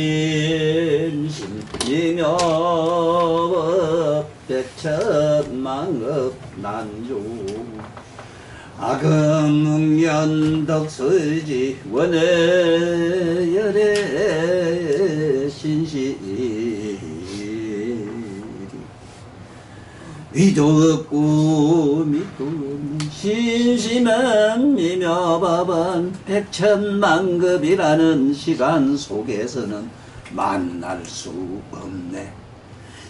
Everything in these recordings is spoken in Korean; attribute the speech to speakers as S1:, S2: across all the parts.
S1: 신심 이묘법 백천만급 난주 악음응연덕수지 원해열의 신시 위도 없고 믿고 없는 신심한 미묘법은 백천만급이라는 시간 속에서는 만날 수 없네.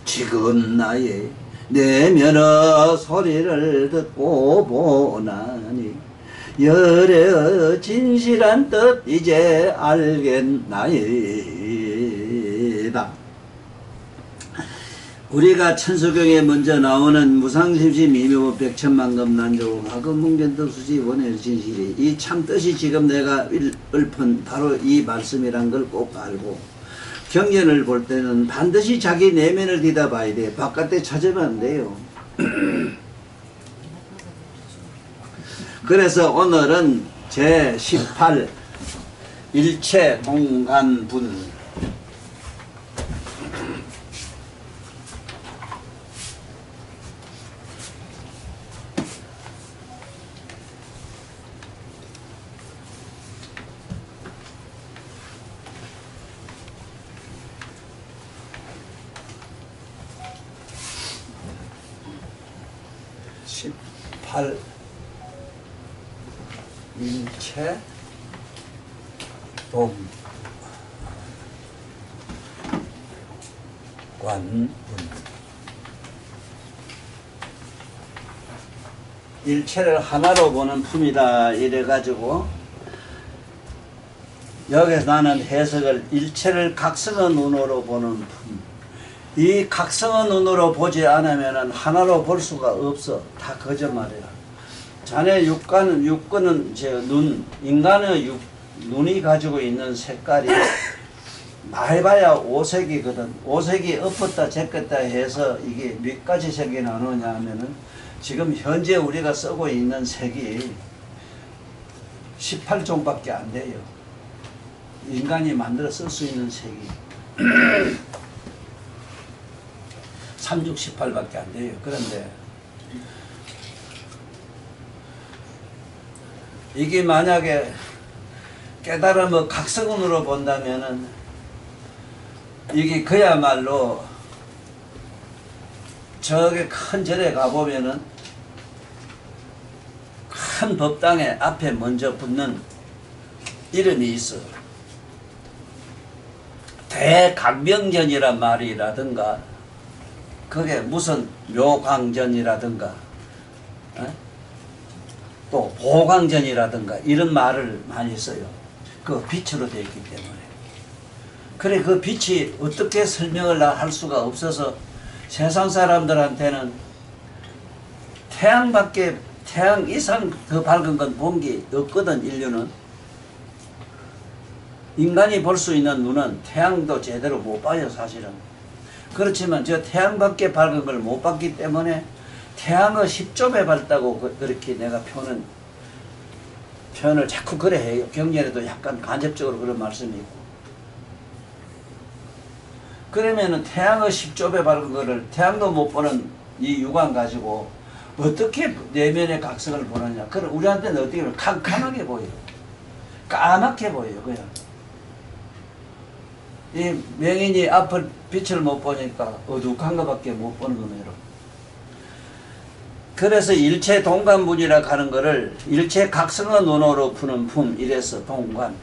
S1: 지금 나의 내면의 소리를 듣고 보나니 열의 진실한 뜻 이제 알겠나이다. 우리가 천수경에 먼저 나오는 무상심시 미묘법 백천만급 난조 악음응연덕수지 원의 진실이 이 참 뜻이 지금 내가 읊은 바로 이 말씀이란 걸 꼭 알고 경전을 볼 때는 반드시 자기 내면을 뒤다봐야 돼. 바깥에 찾으면 안 돼요. 그래서 오늘은 제18 일체 동간분 18 일체 동관분 일체를 하나로 보는 품이다 이래가지고 여기서 나는 해석을 일체를 각성의 눈으로 보는 품. 이 각성의 눈으로 보지 않으면 하나로 볼 수가 없어. 다 거짓말이야. 자네 육근은 인간의 눈이 가지고 있는 색깔이 말해봐야 5색이거든. 5색이 엎었다 제꼈다 해서 이게 몇 가지 색이 나누냐 하면은 지금 현재 우리가 쓰고 있는 색이 18종밖에 안 돼요. 인간이 만들어 쓸 수 있는 색이 3618밖에 안 돼요. 그런데 이게 만약에 깨달음의 각성운으로 본다면은 이게 그야말로 저기 큰 절에 가보면은 큰 법당에 앞에 먼저 붙는 이름이 있어. 대각명전이란 말이라든가 그게 무슨 묘광전이라든가 또 보광전이라든가 이런 말을 많이 써요. 그 빛으로 되어 있기 때문에. 그래 그 빛이 어떻게 설명을 할 수가 없어서 세상 사람들한테는 태양 이상 더 밝은 건 본 게 없거든. 인류는. 인간이 볼 수 있는 눈은 태양도 제대로 못 봐요 사실은. 그렇지만 저 태양밖에 밝은 걸 못 봤기 때문에 태양의 10조 배 밝다고 그렇게 내가 표현을 자꾸 그래 해요. 경전에도 약간 간접적으로 그런 말씀이 있고. 그러면은 태양의 10조 배 밝은 거를 태양도 못 보는 이 육안 가지고 어떻게 내면의 각성을 보느냐. 그럼 우리한테는 어떻게 보면 캄캄하게 보여요. 까맣게 보여요. 그냥. 이 명인이 앞을 빛을 못 보니까 어둑한 것밖에 못 보는 거예요. 그래서 일체 동관분이라 하는 거를 일체 각성의 눈으로 푸는 품 이래서 동관.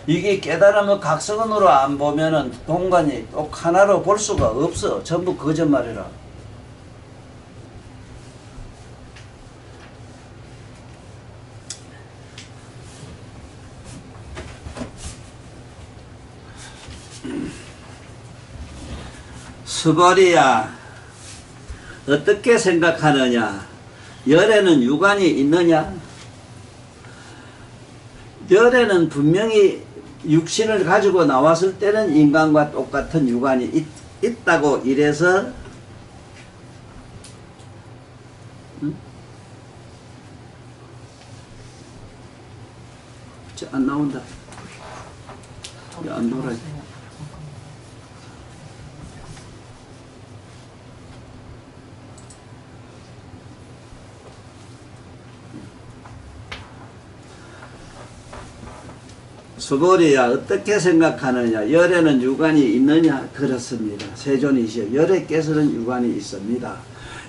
S1: 이게 깨달음의 각성으로 안 보면은 동관이 또 하나로 볼 수가 없어. 전부 거짓말이라. 수벌이야 어떻게 생각하느냐. 열에는 유관이 있느냐. 열에는 분명히 육신을 가지고 나왔을 때는 인간과 똑같은 유관이 있다고 이래서 안 나온다. 안 놀아. 수보리야 어떻게 생각하느냐. 열에는 유관이 있느냐. 그렇습니다. 세존이시여 열에께서는 유관이 있습니다.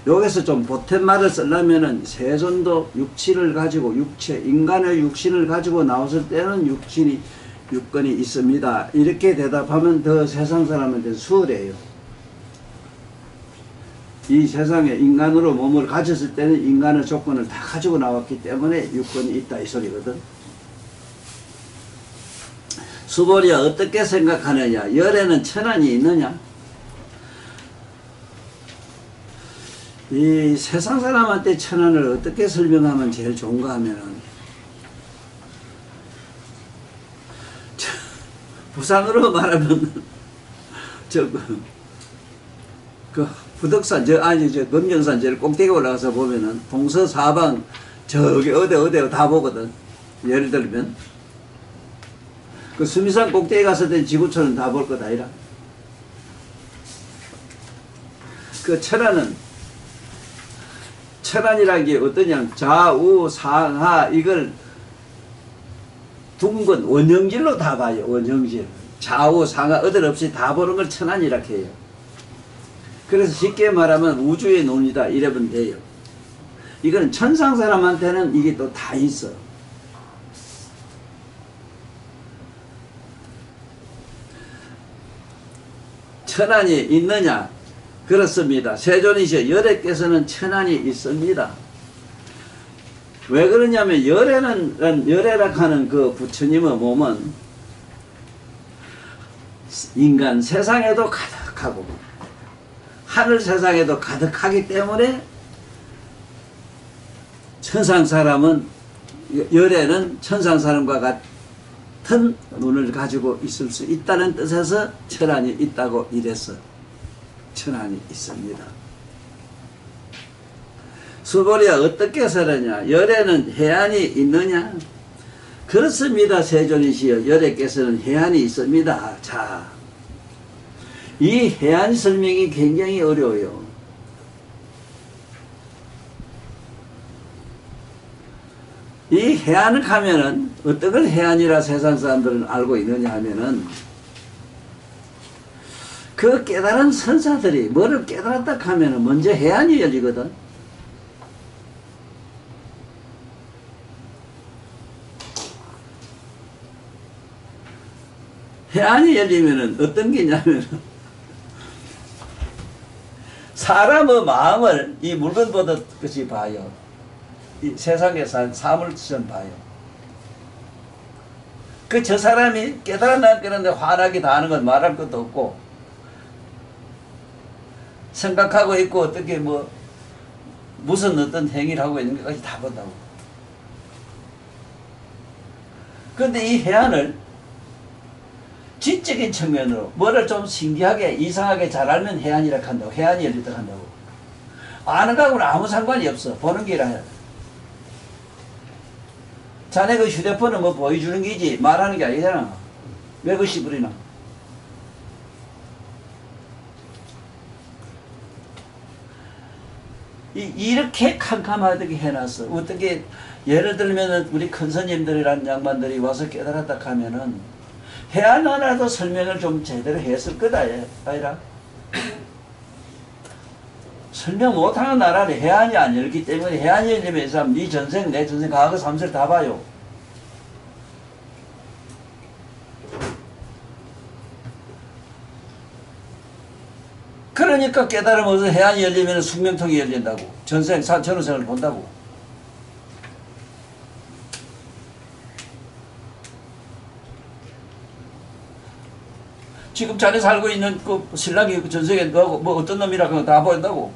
S1: 여기서 좀 보탠 말을 쓰려면은 세존도 육치를 가지고 육체 인간의 육신을 가지고 나왔을 때는 육권이 있습니다. 이렇게 대답하면 더 세상 사람한테 수월해요. 이 세상에 인간으로 몸을 가졌을 때는 인간의 조건을 다 가지고 나왔기 때문에 육권이 있다 이 소리거든. 수보리야 어떻게 생각하느냐. 열에는 천안이 있느냐. 이 세상 사람한테 천안을 어떻게 설명하면 제일 좋은가 하면은 부산으로 말하면 그 부덕산 저 금정산 제일 꼭대기 올라가서 보면은 동서사방 저기 어디 다 보거든. 예를 들면 그 수미산 꼭대기 갔을 때 지구촌은 다 볼 것 아니라. 그 천안이라는 게 어떠냐. 좌우 상하 이걸 둥근 원형질로 다 봐요. 원형질. 좌우 상하 어들 없이 다 보는 걸 천안이라 해요. 그래서 쉽게 말하면 우주의 논이다 이러면 돼요. 이건 천상 사람한테는 이게 또 다 있어. 천안이 있느냐. 그렇습니다. 세존이시여 열에께서는 천안이 있습니다. 왜 그러냐면 열애라 하는 그 부처님의 몸은 인간 세상에도 가득하고 하늘 세상에도 가득하기 때문에 천상 사람은 열애는 천상 사람과 같은 눈을 가지고 있을 수 있다는 뜻에서 천안이 있다고 이랬어. 천안이 있습니다. 수보리야 어떻게 살았냐. 열에는 해안이 있느냐. 그렇습니다. 세존이시여 열에께서는 해안이 있습니다. 자, 이 해안 설명이 굉장히 어려워요. 이 해안을 가면은 어떤 걸 해안이라 세상 사람들은 알고 있느냐 하면은 그 깨달은 선사들이 뭐를 깨달았다 하면은 먼저 해안이 열리거든. 해안이 열리면은 어떤 게 있냐면은 사람의 마음을 이 물건 보듯 것이 봐요. 이 세상에 산 사물처럼 봐요. 그 저 사람이 깨달았나 깨달았는데 화나게 다 하는 건 말할 것도 없고 생각하고 있고 어떻게 뭐 무슨 어떤 행위를 하고 있는 것까지 다 본다고. 그런데 이 해안을 지적인 측면으로 뭐를 좀 신기하게 이상하게 잘 알면 해안이라 한다고. 해안이 열리다 한다고. 아는 거하고는 아무 상관이 없어. 보는 게라. 자네 그 휴대폰은 뭐 보여주는 게지 말하는 게 아니잖아. 왜 그 씨부리나. 이렇게 캄캄하게 해놨어. 어떻게 예를 들면 우리 큰 스님들이란 양반들이 와서 깨달았다 하면은 해안 하나도 설명을 좀 제대로 했을 거다 아니라 설명 못하는 나라는 해안이 안 열기 때문에 해안이 열리면 이 사람 네 전생 내 전생 과거 삼세를 다 봐요. 그러니까 깨달음 얻어서 해안이 열리면 숙명통이 열린다고. 전생 전후생을 본다고. 지금 자네 살고 있는 그 신랑이 그 전생에 너하고 뭐 어떤 놈이라 그런 거 다 보인다고.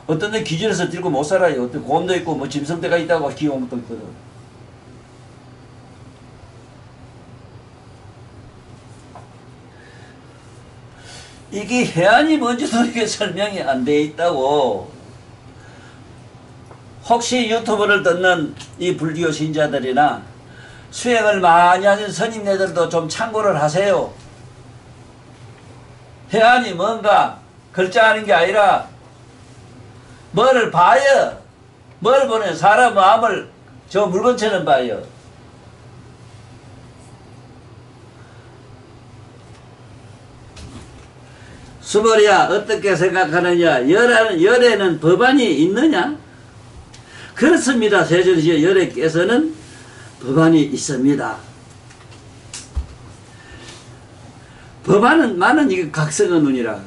S1: 어떤 놈 기절해서 들고 못 살아요. 어떤 곰도 있고 뭐 짐승대가 있다고 귀여운 것도 있거든. 이게 해안이 뭔지도 이게 설명이 안 돼 있다고. 혹시 유튜브를 듣는 이 불교 신자들이나 수행을 많이 하는 스님네들도 좀 참고를 하세요. 해안이 뭔가 글자하는 게 아니라 뭐를 봐요. 뭘 보는 사람 마음을 저 물건처럼 봐요. 수벌이야 어떻게 생각하느냐? 열에는 법안이 있느냐? 그렇습니다. 세존이시여 열에께서는 법안이 있습니다. 법안은 많은 이게 각성의 눈이라.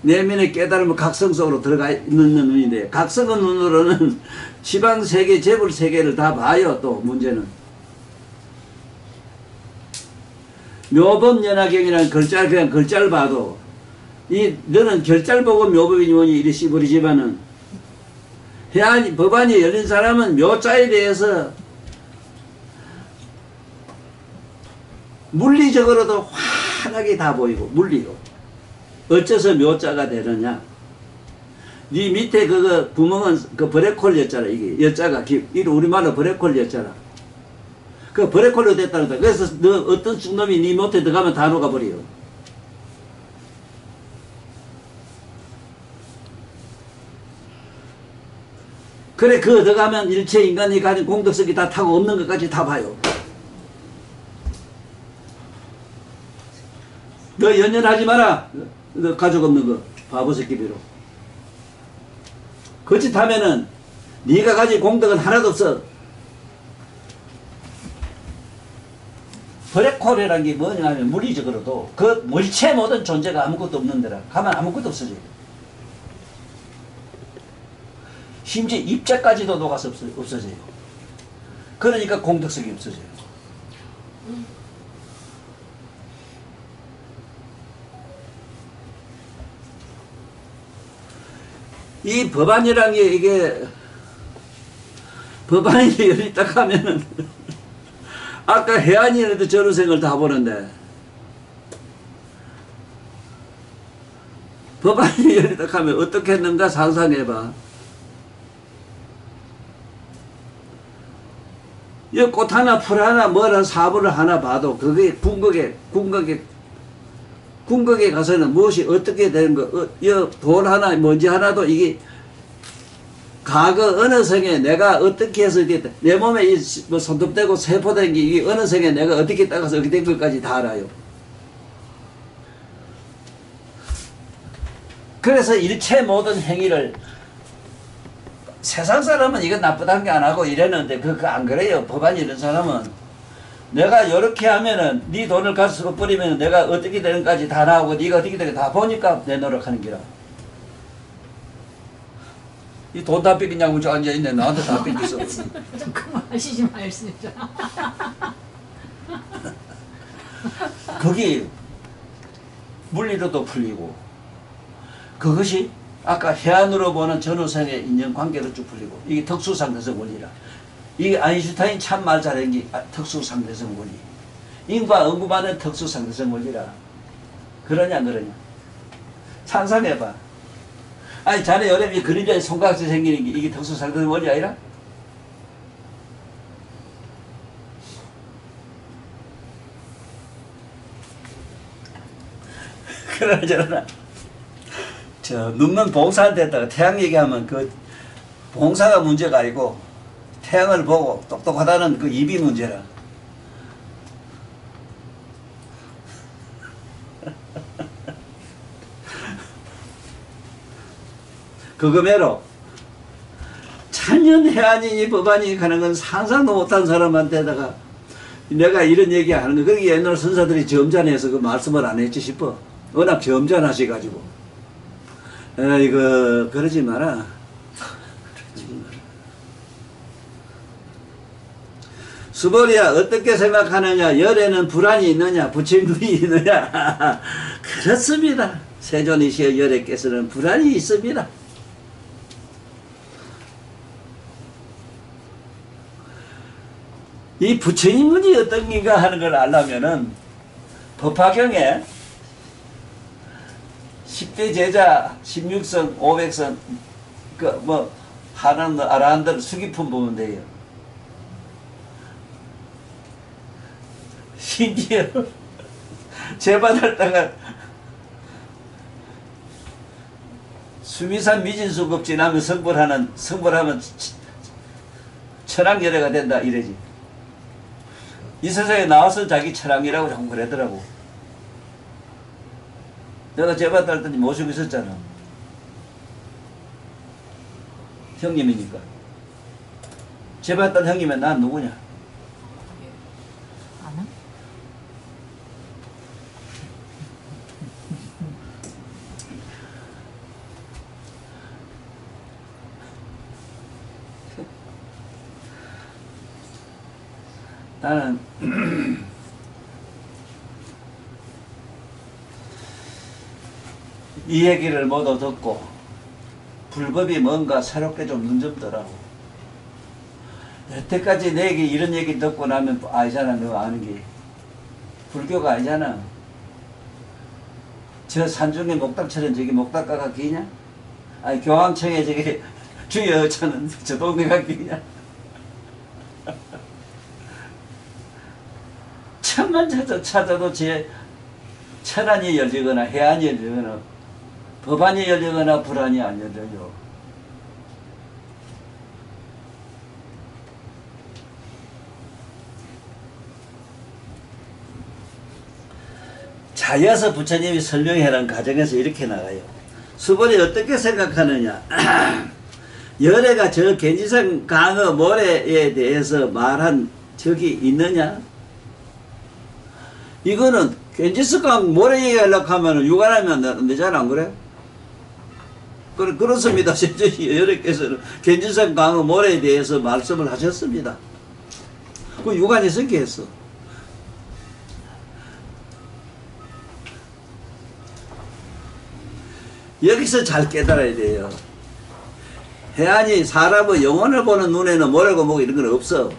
S1: 내면의 깨달음은 각성 속으로 들어가 있는 눈인데 각성의 눈으로는 지방세계 재불세계를 다 봐요. 또 문제는 묘법연화경이라는 글자를 그냥 글자를 봐도 너는 결자를 보고 묘법이니 뭐니 이리 씹어리지만은 법안이 열린 사람은 묘자에 대해서 물리적으로도 환하게 다 보이고 물리로 어째서 묘자가 되느냐? 네 밑에 그거 구멍은 그 브레콜이었잖아. 이게 여자가 우리말로 브레콜이었잖아. 그 브레콜로 됐다는 거야. 그래서 너 어떤 죽놈이 네 못에 들어가면 다 녹아버려. 그래 그 들어가면 일체 인간이 가진 공덕성이 다 타고 없는 것까지 다 봐요. 너 연연하지 마라. 너 가족 없는 거 바보 새끼비로. 거짓하면은 네가 가진 공덕은 하나도 없어. 브레콜이라는 게 뭐냐 하면 물리적으로도 그 물체 모든 존재가 아무것도 없는 데라 가면 아무것도 없어져요. 심지어 입자까지도 녹아서 없어져요. 그러니까 공덕성이 없어져요. 이 법안이라는 게 이게 법안이 열리다 하면은 아까 해안이라도 전후생을 다 보는데 법안이 열리다 하면 어떻게 했는가 상상해봐. 이 꽃 하나 풀 하나 뭐라 사부를 하나 봐도 그게 궁극에 가서는 무엇이 어떻게 되는 거, 돌 하나 먼지 하나도 이게 과거 어느 생에 내가 어떻게 해서 이게 내 몸에 뭐 손톱대고 세포된 게 이게 어느 생에 내가 어떻게 따가서 어떻게 된 것까지 다 알아요. 그래서 일체 모든 행위를 세상 사람은 이건 나쁘다는 게 안 하고 이랬는데 그거 안 그래요. 법안이 이런 사람은 내가 이렇게 하면은 네 돈을 가서 뿌리면 내가 어떻게 되는까지 다 나오고 네가 어떻게 되는 다 보니까 내 노력하는 기라. 이 돈 다 뺏기냐고 저 앉아있네. 나한테 다 뺏겼어.
S2: 그만하시지 말습니다.
S1: 거기 물리로도 풀리고 그것이 아까 해안으로 보는 전후생의 인연관계로 쭉 풀리고 이게 특수상대성 원리라. 이게 아인슈타인 참 말 잘한 게 특수상대성 원리. 인과 응급하는 특수상대성 원리라. 그러냐 안 그러냐. 상상해봐. 아니 자네 여름에 그림자에 손각지 생기는 게 이게 특수상대성 원리 아니라? 그러잖아. 저 눕는 봉사한테다가 태양 얘기하면 그 봉사가 문제가 아니고 태양을 보고 똑똑하다는 그 입이 문제라. 그거매로 찬연해안이니 법안이 가는 건 상상도 못한 사람한테다가 내가 이런 얘기 하는 거. 그게 옛날 선사들이 점잖해서 그 말씀을 안 했지 싶어. 워낙 점잖하셔가지고. 이거 그러지 마라. 수벌이야 어떻게 생각하느냐. 열에는 불안이 있느냐 부처님이 있느냐. 그렇습니다. 세존이시여 열에께서는 불안이 있습니다. 이 부처님문이 어떤 긴가 하는 걸 알려면은 법화경에 10대 제자 16성 500성 그 뭐 하는 아라한들 수기품 보면 돼요. 심지어 재반할다가 수미산 미진수급 지나면 성불하면 천황열애가 된다 이래지. 이 세상에 나와서 자기 천황이라고 자꾸 그러더라고. 내가 제발 딸 때 모시고 있었잖아. 형님이니까. 제발 딸 형님은 난 누구냐?
S2: 아는?
S1: 나는 이 얘기를 모두 듣고 불법이 뭔가 새롭게 좀 눈 좀 뜨라고. 여태까지 내 얘기 이런 얘기 듣고 나면 알잖아. 너 아는 게 불교가 아니잖아. 저 산중에 목닥처럼 저기 목닥가가 기냐? 아니 교황청에 저기 주여 저는 저 동네가 기냐? 천만 찾아도 제 천안이 열리거나 해안이 열리거나 법안이 열리거나 불안이 안 열려요. 자여서 부처님이 설명해라는 과정에서 이렇게 나가요. 수벌이 어떻게 생각하느냐. 열애가 저 겐지성 강어 모래에 대해서 말한 적이 있느냐? 이거는 겐지스강 모래 얘기하려고 하면 유관하면 안 되잖아, 안 그래? 그렇습니다. 여러께서는 겐지스강 강어 모래에 대해서 말씀을 하셨습니다. 그 유관이 성기했어. 여기서 잘 깨달아야 돼요. 해안이 사람의 영혼을 보는 눈에는 모래고 뭐고 이런 건 없어.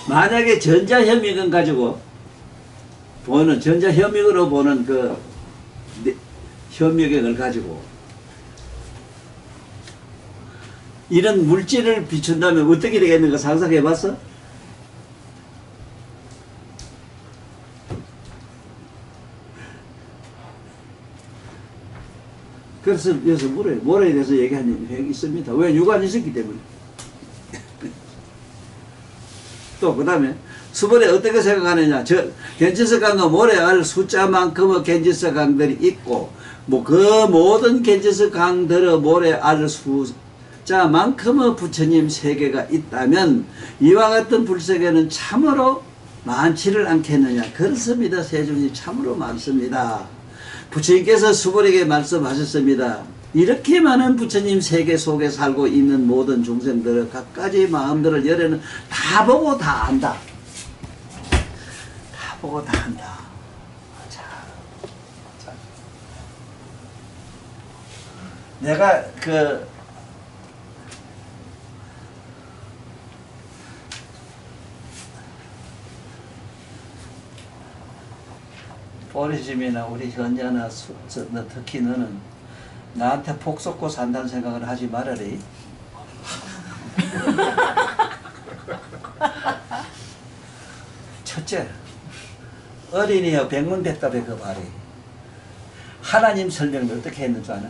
S1: 만약에 전자현미경 가지고 보는, 전자현미경으로 보는 그 현미경을 가지고 이런 물질을 비춘다면 어떻게 되겠는가 상상해 봤어? 그래서 여기서 모래에 대해서 얘기하는 획이 있습니다. 왜? 유관이 있었기 때문에. 또 그 다음에 수벌에 어떻게 생각하느냐. 겐지스강과 모래알 숫자만큼의 겐지스강들이 있고 뭐 그 모든 겐지스강들의 모래알 숫자만큼의 부처님 세계가 있다면 이와 같은 불세계는 참으로 많지를 않겠느냐. 그렇습니다. 세존이 참으로 많습니다. 부처님께서 수벌에게 말씀하셨습니다. 이렇게 많은 부처님 세계 속에 살고 있는 모든 중생들의 갖가지 마음들을 열애는 다 보고 다 안다. 다 보고 다 안다. 자. 내가 오리짐이나 우리 현자나 특히 너는 나한테 폭 쏟고 산다는 생각을 하지 말아리. 첫째, 어린이여 백문백답의 그 말이 하나님 설명을 어떻게 했는 줄 아나?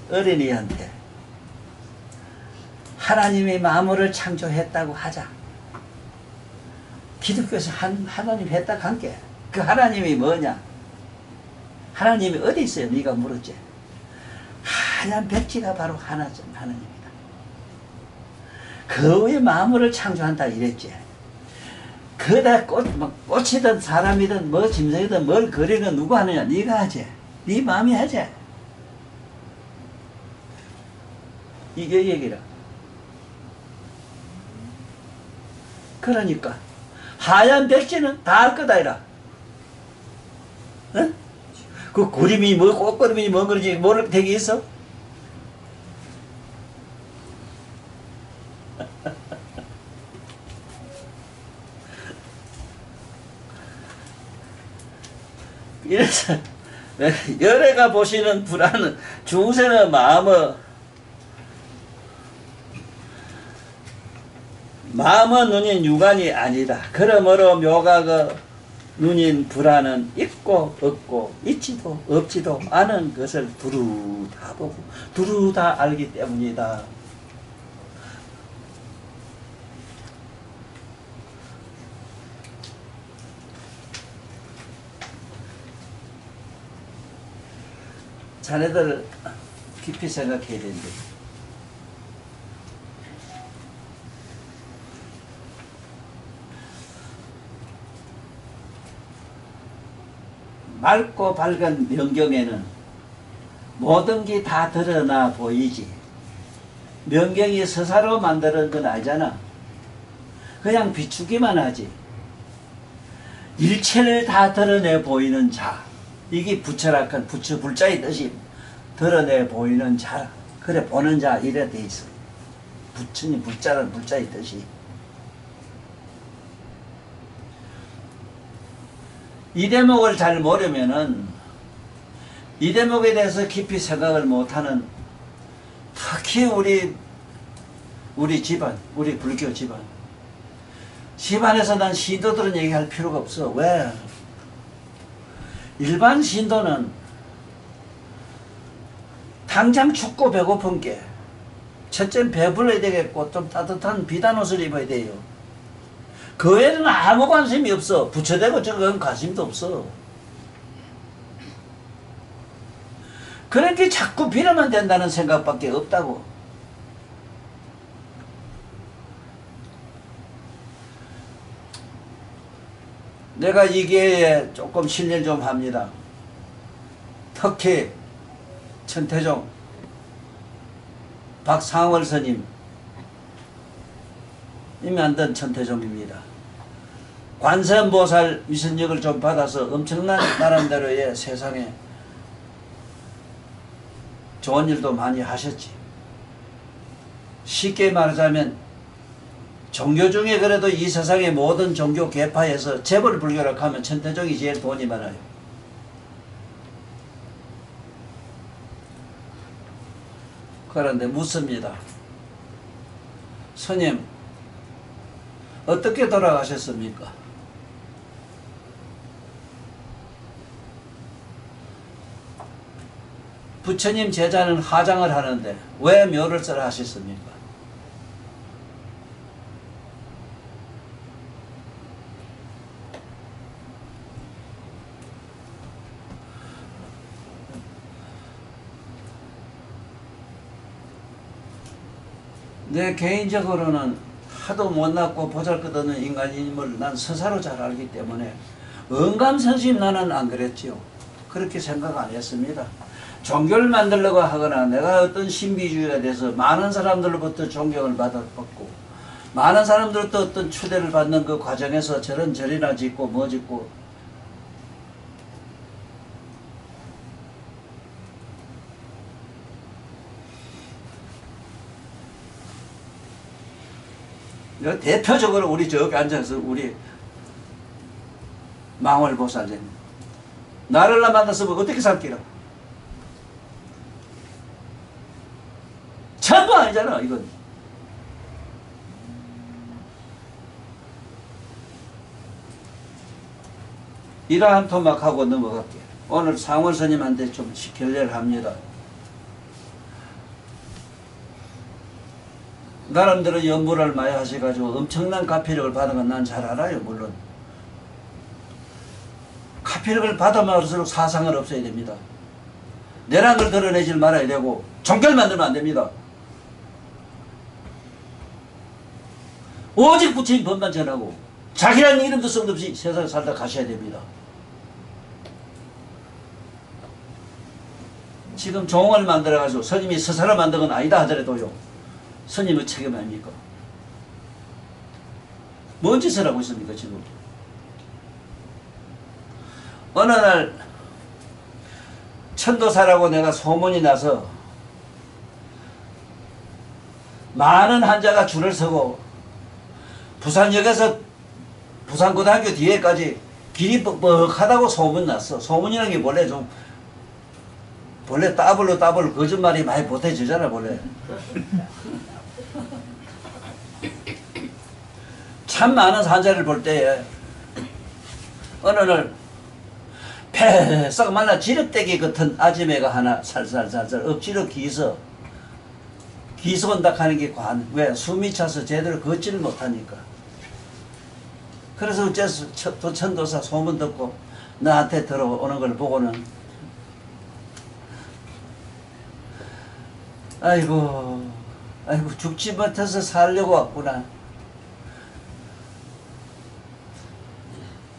S1: 어린이한테 하나님이 만물을 창조했다고 하자. 기독교에서 하나님 했다 한 게 그 하나님이 뭐냐? 하나님이 어디 있어요? 네가 물었지. 하얀 백지가 바로 하나님이다. 그 위에 만물을 창조한다 이랬지. 그다 꽃이든 사람이든 뭐 짐승이든 뭘 그리는 누가 하느냐? 네가 하지. 네 마음이 하지. 이게 얘기라. 그러니까 하얀 백지는 다 할 거다 이라. 어? 그 그림이 뭐 꽃그림이 뭔 그런지 모를 되게 있어? 이래서 열애가 보시는 불안은 중생의 마음의 눈인 유관이 아니다. 그러므로 묘각의 눈인 불안은 있고 없고 있지도 없지도 않은 것을 두루 다 보고 두루 다 알기 때문이다. 자네들 깊이 생각해야 되는데 맑고 밝은 명경에는 모든 게 다 드러나 보이지. 명경이 서사로 만드는 건 아니잖아. 그냥 비추기만 하지. 일체를 다 드러내 보이는 자. 이게 부처락한 부처 불자의 뜻이 드러내 보이는 자. 그래 보는 자 이래 돼 있어. 부처님 불자는 불자의 뜻이. 이 대목을 잘 모르면은 이 대목에 대해서 깊이 생각을 못하는 특히 우리 집안, 우리 불교 집안에서 난 신도들은 얘기할 필요가 없어. 왜? 일반 신도는 당장 춥고 배고픈 게 첫째는 배불러야 되겠고 좀 따뜻한 비단 옷을 입어야 돼요. 그 외에는 아무 관심이 없어. 부처되고 저건 관심도 없어. 그렇게 자꾸 빌어만 된다는 생각밖에 없다고. 내가 이 기회에 조금 실례 좀 합니다. 특히 천태종 박상월 스님 이 만든 천태종입니다. 관세음보살 위선력을 좀 받아서 엄청난 나름대로의 세상에 좋은 일도 많이 하셨지. 쉽게 말하자면 종교 중에 그래도 이 세상의 모든 종교 계파에서 재벌 불교라고 하면 천태종이 제일 돈이 많아요. 그런데 묻습니다. 스님 어떻게 돌아가셨습니까? 부처님 제자는 화장을 하는데 왜 묘를 써라 하셨습니까? 내 개인적으로는 하도 못났고 보잘것없는 인간임을 난 서사로 잘 알기 때문에 언감선심 나는 안 그랬지요. 그렇게 생각 안 했습니다. 종교를 만들려고 하거나 내가 어떤 신비주의에 대해서 많은 사람들로부터 존경을 받았고 많은 사람들로부터 어떤 추대를 받는 그 과정에서 저런 절이나 짓고 뭐 짓고 대표적으로 우리 저기 앉아서 우리 망월보살님 나를 만났으면 어떻게 살기라? 전부 아니잖아 이건. 이러한 토막하고 넘어갈게. 오늘 상월 스님한테 좀 결례를 합니다. 나름대로 연구를 많이 하셔가지고 엄청난 가피력을 받은 건 난 잘 알아요. 물론 가피력을 받으면 할수록 사상을 없애야 됩니다. 내란 걸 드러내질 말아야 되고 종교를 만들면 안 됩니다. 오직 부처님 법만 전하고 자기라는 이름도 성도 없이 세상에 살다 가셔야 됩니다. 지금 종을 만들어가지고 스님이 스스로 만든 건 아니다 하더라도요. 스님의 책임 아닙니까? 뭔 짓을 하고 있습니까 지금? 어느 날 천도사라고 내가 소문이 나서 많은 환자가 줄을 서고 부산역에서 부산고등학교 뒤에까지 길이 뻑뻑하다고 소문났어. 소문이라는 게 원래 따블로 거짓말이 많이 보태지잖아 원래. 참 많은 환자를 볼 때에 어느 날 패싹 말라 지륵대기 같은 아지매가 하나 살살살살 억지로 기서 온다 하는 게 왜? 숨이 차서 제대로 걷지를 못하니까. 그래서 어째서 천도사 소문 듣고 나한테 들어오는 걸 보고는 아이고, 아이고, 죽지 못해서 살려고 왔구나.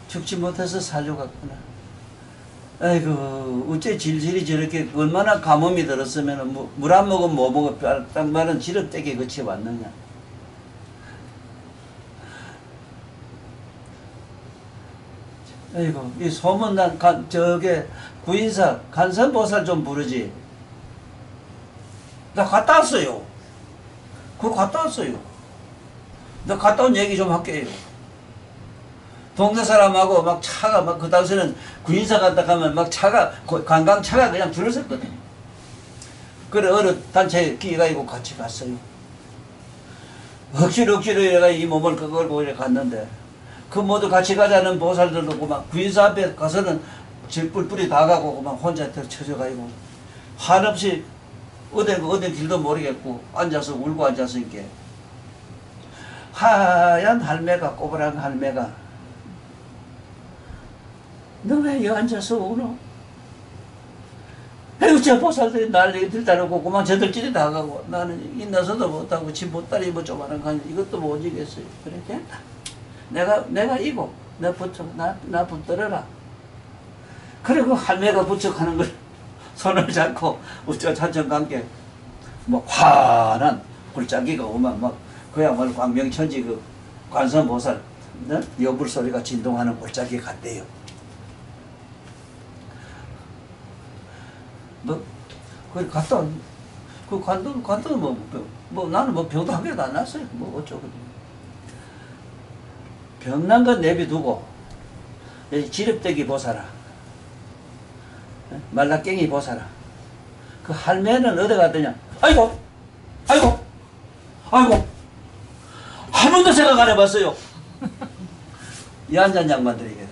S1: 죽지 못해서 살려고 왔구나. 아이고, 어째 질질이 저렇게 얼마나 가뭄이 들었으면 물 안 먹으면 뭐 먹어. 딱 말은 지름대게 거쳐 왔느냐. 아이고, 이 소문난 저게 구인사 간선보살 좀 부르지. 나 갔다 왔어요. 그거 갔다 왔어요. 나 갔다 온 얘기 좀 할게요. 동네 사람하고 막 차가 막 그 당시에는 구인사 갔다 가면 막 차가 관광차가 그냥 줄을 섰거든요. 그래 어느 단체에 끼가지고 같이 갔어요. 억지로 내가 이 몸을 그걸 보고 갔는데 그 모두 같이 가자는 보살들도 막 구인사 앞에 가서는 질뿔뿔이 다 가고 막 혼자 쳐져가지고 한없이 어디 길도 모르겠고 앉아서 울고 앉아서 이렇게 하얀 할매가 꼬부랑 할매가 너 왜 여기 앉아서 우노? 아이고 저 보살들이 난리 들다놓고 그만 저들끼리 다 가고 나는 인나서도 못하고 지 못다리 뭐 조만한 간 이것도 못 이겠어요. 그래 됐다. 내가 이고 나 부쩍 나 붙들어라. 그리고 할매가 부쩍하는 걸 손을 잡고 우짜 찬천관계 뭐 환한 굴짜기가 오면 막 그야말로 광명천지 그 관선보살 여불 소리가 진동하는 굴짜기 같대요. 뭐 그 갔다 그 관도 뭐 나는 뭐 병도 한 개도 안 났어요. 뭐 어쩌고 병난 건 내비두고 지릅대기 보살아 말라깽이 보살아 그 할매는 어디 갔더냐 아이고 한 번도 생각 안 해봤어요. 이 앉은 양반들에게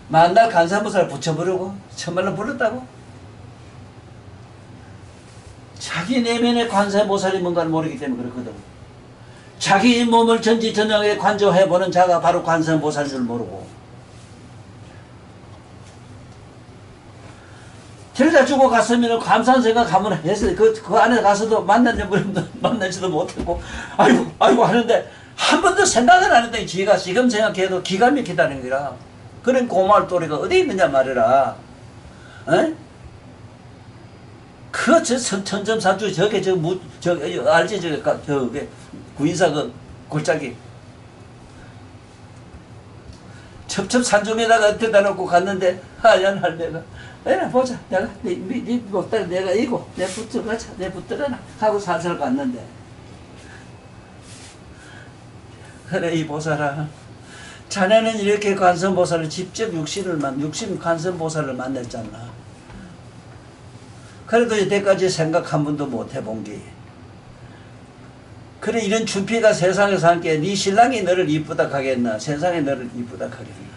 S1: 만날 간사보살 붙여버리고 천말로 불렀다고. 자기 내면의 관세보살이 뭔가를 모르기 때문에 그렇거든. 자기 몸을 전지전능하게 관조해보는 자가 바로 관세보살인 줄 모르고 데려다 주고 갔으면 감사한 생각 한번 했어요. 그 안에 가서도 만나지도 못했고 아이고 하는데 한 번도 생각을 안 했더니 지가 지금 생각해도 기가 막히다는 거라. 그런 고마울 도리가 어디 있느냐 말이라. 에? 천점산주 저게 알지 저게 구인사 그 골짜기 첩첩산중에다가 데려다 놓고 갔는데 하얀 할매가 에라 보자 내가 네 못다 내가 이고 내 붙들어가자 내 붙들어라 하고 살살 갔는데 그래 이 보살아 자네는 이렇게 관선보살을 직접 육신 관선보살을 만났잖아. 그래도 이때까지 생각 한 번도 못 해본 게 그래 이런 준피가 세상에서 함께 네 신랑이 너를 이쁘다 하겠나 세상에 너를 이쁘다 하겠나.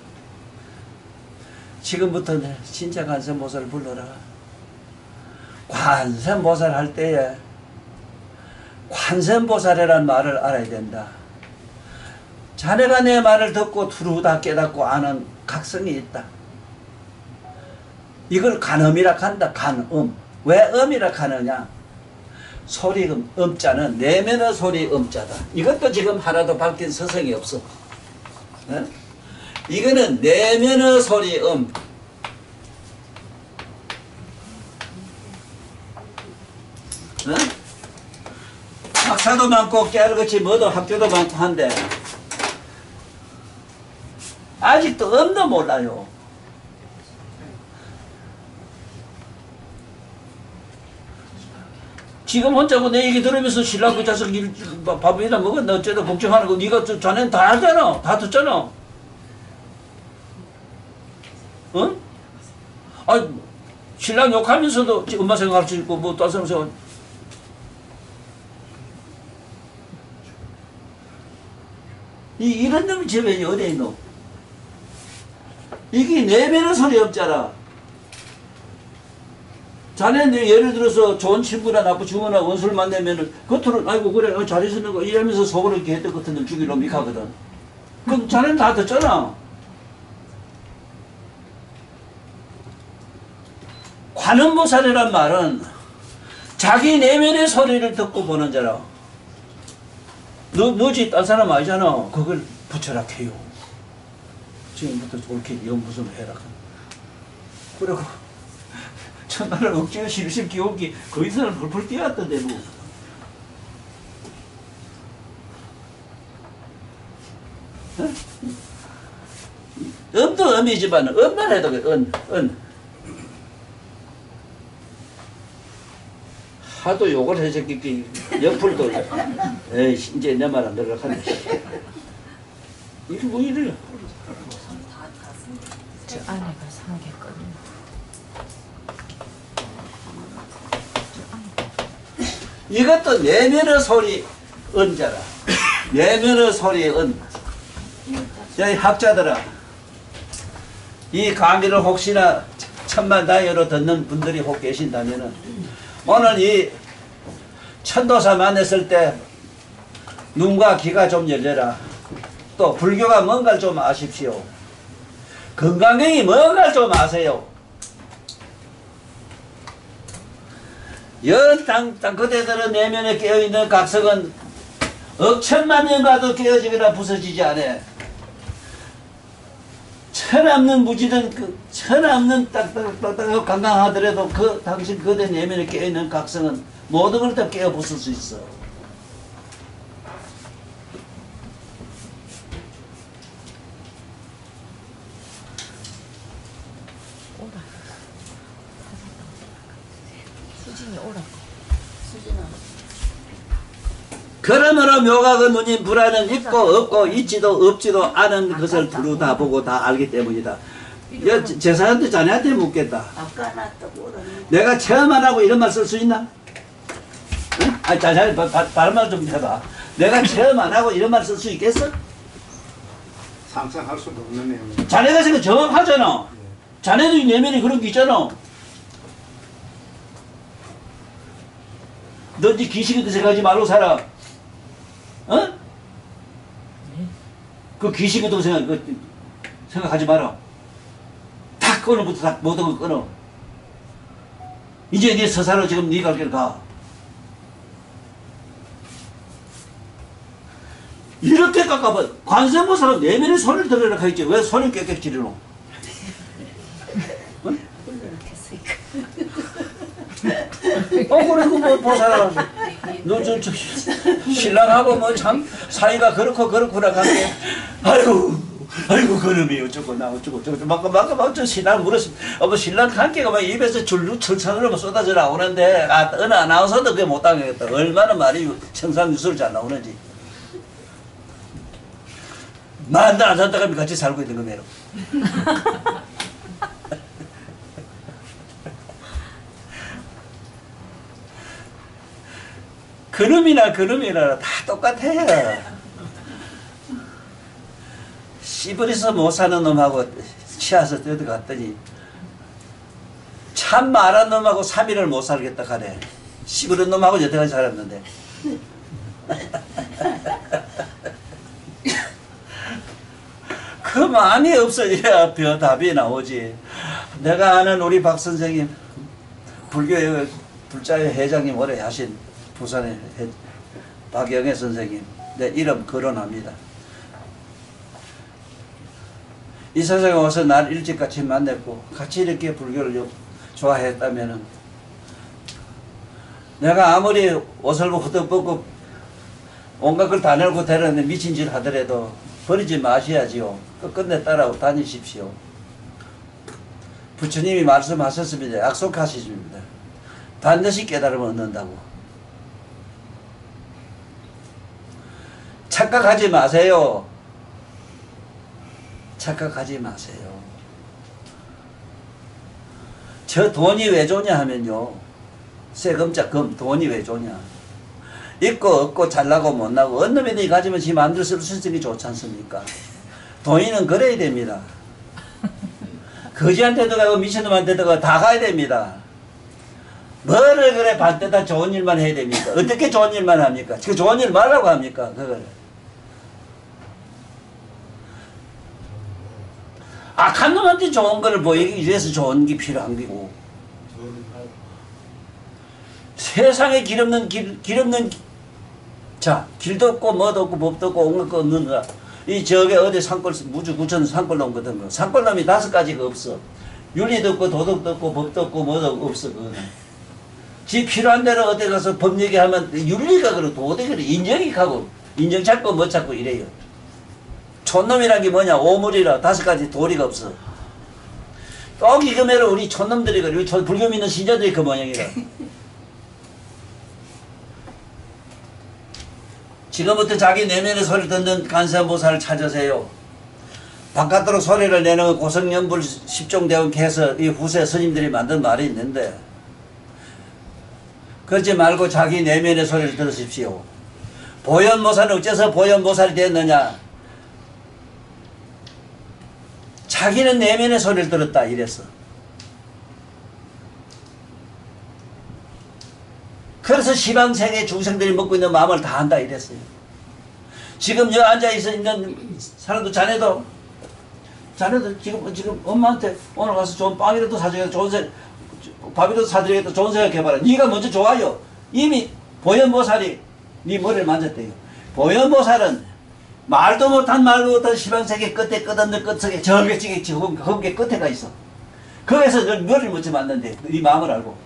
S1: 지금부터 진짜 관세음보살을 불러라. 관세음보살 할 때에 관세음보살이라는 말을 알아야 된다. 자네가 내 말을 듣고 두루다 깨닫고 아는 각성이 있다. 이걸 간음이라 한다. 간음. 왜 음이라 하느냐? 소리음, 음자는 내면의 소리 음자다. 이것도 지금 하나도 밝힌 서성이 없어. 네? 이거는 내면의 소리 음. 네? 학사도 많고 깨알같이 뭐도 학교도 많고 한데 아직도 음도 몰라요. 지금 혼자고 내 얘기 들으면서 신랑 그 자식 밥이나 먹었나 어쩌다 걱정하는 거 네가 자네는 다 알잖아. 다 듣잖아. 응? 아 신랑 욕하면서도 엄마 생각할 수 있고 뭐 다른 사람 생각 이런 놈이 집에 어디에 있노? 이게 내면의 소리 없잖아. 자네는 예를 들어서 좋은 친구나 나쁜 친구나 원수를 만나면은 겉으로 아이고 그래 잘 있었는 거 이러면서 속으로 이렇게 했던 같은 놈 죽일 놈이 가거든. 그럼 자네는 다 듣잖아. 관음보살이란 말은 자기 내면의 소리를 듣고 보는 자라. 너지 딴 사람 아니잖아. 그걸 붙여라 해요. 지금부터 옳게 연구좀 해라. 그리고 첫날은 억지로 실실 기울기 그 이상을 펄펄 뛰었던데 뭐. 음도 음이지만 음만 해도 은. 하도 욕을 해줬기 옆을도 에이 이제 내 말 안 들어가네. 이게 뭐 이래?
S2: 저 안에가 상하겠거든요.
S1: 이것도 내면의 소리 은자라. 내면의 소리 은. 여기 학자들아, 이 강의를 혹시나 천만다이로 듣는 분들이 혹 계신다면은 오늘 이 천도사 만났을 때 눈과 귀가 좀 열려라. 또 불교가 뭔가를 좀 아십시오. 건강경이 뭔가를 좀 아세요. 연땅 그대들은 내면에 깨어있는 각성은 억천만 년 가도 깨어지거나 부서지지 않아. 천없는 무지는 천없는 딱딱딱딱 건강하더라도 그 당신 그대 내면에 깨어있는 각성은 모든 걸 다 깨어 부술 수 있어.
S2: 오라. 수진이 오라고.
S1: 그러므로 묘각은 누님 불안은 있고 없고 있지도 없지도 않은 것을 두루 다 보고 다 알기 때문이다. 제사한테 자네한테 묻겠다. 내가 체험 안 하고 이런 말 쓸 수 있나? 응? 아니 자네 발말 좀 해봐. 내가 체험 안 하고 이런 말 쓸 수 있겠어?
S3: 상상할 수도 없는 내용.
S1: 자네가 생각 정확하잖아. 자네도 이 내면에 그런 게 있잖아. 너 이제 귀신이도 생각하지 말고 살아. 어? 그 귀신이도 생각하지 마라. 다 끊어부터 다 모든 걸 끊어. 이제 네 서사로 지금 네 갈 길 가. 이렇게 깎아봐. 관세음보살은 내면의 소리를 들으라 하겠지. 왜 소리를 꽥꽥 지르노? 어? 그리고 뭐 보살아. 너 신랑하고 뭐 참 사이가 그렇구나 관계. 아이고 그놈이 어쩌고 나 어쩌고 막 저 신랑 물었어. 뭐 신랑 관계가 막 입에서 철창으로 쏟아져 나오는데 어느 아나운서도 그게 못 당하겠다. 얼마나 말이 청산유수를 잘 나오는지. 만도 안 산다고 같이 살고 있는 거매로. 그놈이나 다 똑같아. 씨부리서 못 사는 놈하고 치아서 뜯어갔더니 참 말한 놈하고 3일을 못 살겠다 가래. 씨부른 놈하고 여태까지 살았는데. 그 마음이 없어져야 답이 나오지. 내가 아는 우리 박 선생님, 불교의 불자의 회장님 오래 하신 부산의 박영애 선생님, 내 이름 거론합니다. 이 세상에 와서 날 일찍 같이 만났고 같이 이렇게 불교를 좋아했다면은 내가 아무리 옷을 헛떡 벗고 온갖 걸 다 내고 데려는데 미친 짓 하더라도 버리지 마셔야지요. 끝끝내 따라 다니십시오. 부처님이 말씀하셨습니다. 약속하십니다. 반드시 깨달음을 얻는다고. 착각하지 마세요. 착각하지 마세요. 저 돈이 왜 좋냐 하면요. 세금자 금 돈이 왜 좋냐. 있고 없고 잘나고 못나고 어느 놈이 가지면 지 마음대로 쓸 수 있는 게 좋지 않습니까? 돈이는 그래야 됩니다. 거지한테도 가고 미친놈한테도 가고 다 가야 됩니다. 뭐를 그래 반대다 좋은 일만 해야 됩니까? 어떻게 좋은 일만 합니까? 그 좋은 일 말라고 합니까? 그걸. 악한 놈한테 좋은 거를 보이기 위해서 좋은 게 필요한 거고. 세상에 길 없는 자, 길도 없고 뭐도 없고 법도 없고 온갖 거 없는 거야. 이 저게 어디 산골 무주 구천 산골놈 같은 거. 산골놈이 5가지가 없어. 윤리도 없고 도덕도 없고 법도 없고 뭐도 없어. 그거는. 지 필요한 대로 어디 가서 법 얘기하면 윤리가 그렇고 도덕이 인정이 가고 인정 찾고 뭐 찾고 이래요. 촌놈이란 게 뭐냐? 오물이라 5가지 도리가 없어. 꼭 이거매로 우리 촌놈들이 우리 불교 믿는 신자들이 그 모양이라. 지금부터 자기 내면의 소리를 듣는 관세음보살을 찾으세요. 바깥으로 소리를 내는 고성연불 10종대원 개서 이 후세 스님들이 만든 말이 있는데 그러지 말고 자기 내면의 소리를 들으십시오. 보현보살은 어째서 보현보살이 됐느냐? 자기는 내면의 소리를 들었다 이랬어. 그래서 시방생의 중생들이 먹고 있는 마음을 다 안다 이랬어요. 지금 여기 앉아있는 사람도 자네도 지금 엄마한테 오늘 가서 좋은 빵이라도 사주겠다, 좋은 밥이라도 사드리겠다, 좋은 생각해봐라. 네가 먼저 좋아요. 이미 보현보살이 네 머리를 만졌대요. 보현보살은 말도 못한 시방세계 끝에 끝없는 끝속에 저게 찌겠지 거기에 끝에가 있어. 거기서 너 머리를 먼저 만는데 네 마음을 알고.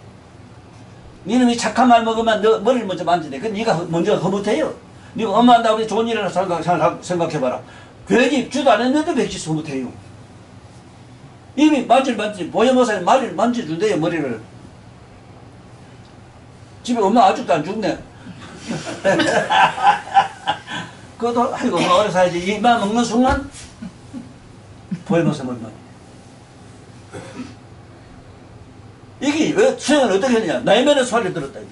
S1: 니는 이 착한 말 먹으면 너 머리를 먼저 만지네. 그 네가 먼저 허무해요. 네가 엄마한테 아버지 좋은 일을 생각해봐라. 괜히 주도 안 했는데 백지 허무해요. 이미 만지 보현보살이 머리를 만져준대요. 머리를. 집에 엄마 아직도 안 죽네. 그것도 아이고 엄마 오래 살아야지. 이만 먹는 순간 보현보살 머리만. 이게 왜 수행을 어떻게 했느냐? 내면의 소리를 들었다. 이게.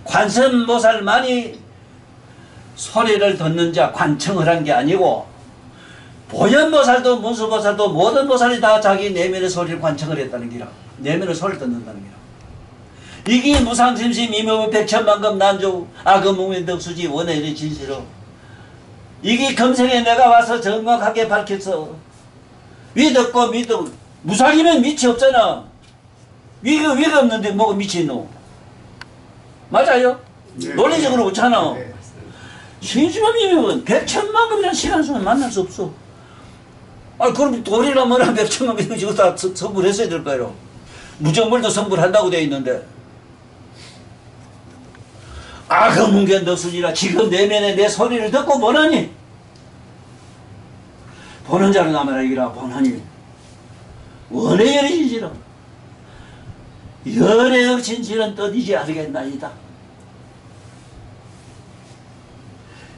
S1: 관세음보살만이 소리를 듣는 자 관청을 한 게 아니고 보현보살도 문수보살도 모든 보살이 다 자기 내면의 소리를 관청을 했다는 기라. 내면의 소리를 듣는다는 기라. 이게 무상심심 이묘 백천만금 난조 악음무민덕수지 원해의 진실로 이게 금생에 내가 와서 정확하게 밝혀서 위덕고 미덕 무상이면 밑이 없잖아. 위가 없는데 뭐가 밑이 있노? 맞아요?
S3: 네,
S1: 논리적으로 그렇잖아.
S3: 네.
S1: 신심함이면 백천만금이라는 시간 순간 만날 수 없어. 아 그럼 돌이나 뭐나 백천만금 이거 다 선불했어야 될 거예요. 무정물도 선불한다고 되어 있는데 그 문견덕수지라 지금 내면에 내 소리를 듣고 보나니 보는 자는 아무나 이기라 보나니 원해열의 진실은 열의 진실은 떠디지 않겠나이다.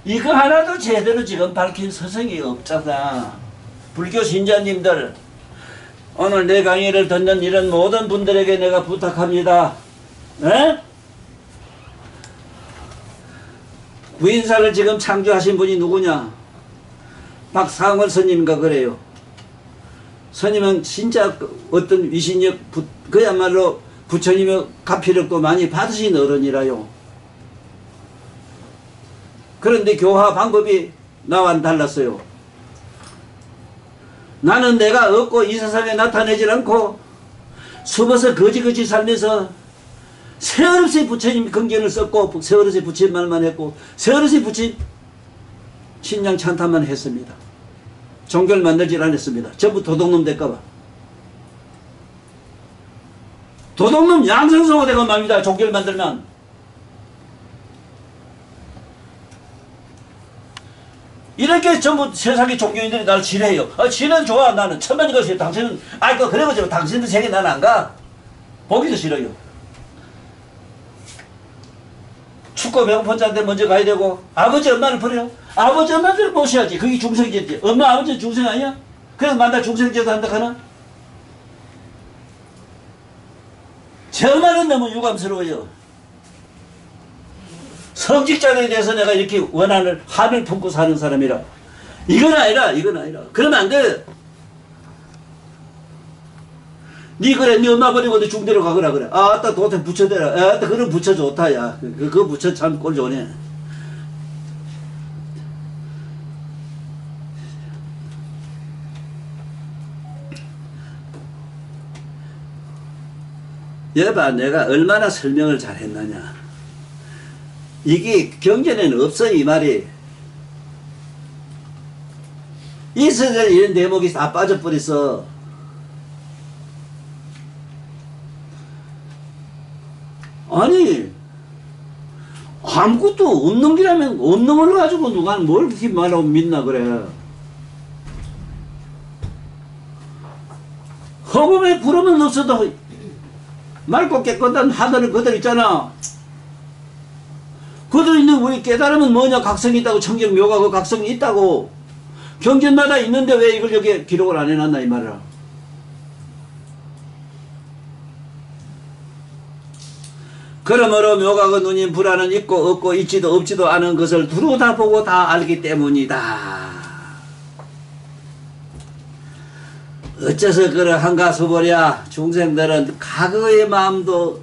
S1: 이거 하나도 제대로 지금 밝힌 서성이 없잖아. 불교 신자님들 오늘 내 강의를 듣는 이런 모든 분들에게 내가 부탁합니다. 에? 구인사를 지금 창조하신 분이 누구냐? 박상월 스님인가 그래요. 스님은 진짜 어떤 위신력 그야말로 부처님의 가피력도 많이 받으신 어른이라요. 그런데 교화 방법이 나와는 달랐어요. 나는 내가 없고 이 세상에 나타내질 않고 숨어서 거지거지 살면서 세월없이 부처님 경전을 썼고 세월없이 부처님 말만 했고 세월없이 부처님 신장 찬탄만 했습니다. 종교를 만들질 않았습니다. 전부 도둑놈 될까봐. 도둑놈 양성성호 되고 맙니다. 종교를 만들면. 이렇게 전부 세상의 종교인들이 나를 지뢰해요. 지뢰는 좋아. 나는 천만이 것이에요. 당신은 그래가지고 당신들 세계 나는 안 가. 보기도 싫어요. 춥고 배고픈 자한테 먼저 가야 되고 아버지 엄마를 버려. 아버지 엄마를 모셔야지. 그게 중생제지. 엄마 아버지 중생 아니야? 그래서 만날 중생제도 한다 하나? 제 엄마는 너무 유감스러워요. 성직자에 대해서 내가 이렇게 원한을 한을 품고 사는 사람이라 이건 아니라 그러면 안 돼. 니 그래 니 엄마 버리고 니 중대로 가거라 그래. 아따 도태 부처대라. 아따 그런 부처 좋다 야. 그 부처 참 꼴 좋네. 여봐, 내가 얼마나 설명을 잘했느냐. 이게 경전에는 없어, 이 말이. 있어야 이런 대목이 다 빠져버렸어. 아니, 아무것도 없는 게라면 없는 걸 가지고 누가 뭘 그렇게 말하고 믿나 그래. 허공에 구름은 없어도 맑고 깨끗한 하늘을 그대로 있잖아. 그대로 있는 우리 깨달음은 뭐냐? 각성이 있다고. 청정 묘가 그 각성이 있다고. 경전마다 있는데 왜 이걸 여기 기록을 안 해놨나 이 말이야. 그러므로 묘가 그 누님 불안은 있고 없고 있지도 없지도 않은 것을 두루 다 보고 다 알기 때문이다. 어째서 그러한가 소보랴. 중생들은 과거의 마음도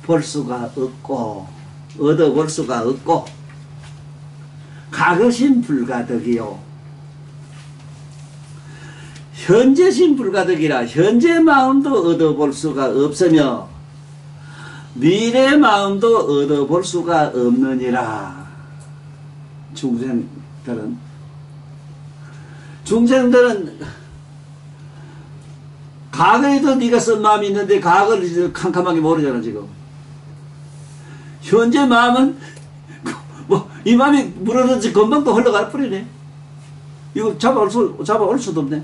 S1: 볼 수가 없고 얻어볼 수가 없고 과거신 불가득이요 현재신 불가득이라. 현재 마음도 얻어볼 수가 없으며 미래 마음도 얻어볼 수가 없느니라. 중생들은 과거에도 네가 쓴 마음이 있는데 과거를 캄캄하게 모르잖아 지금. 현재 마음은 뭐 이 마음이 물어든지 금방 또 흘러갈 뿐이네. 이거 잡아올 수도 없네.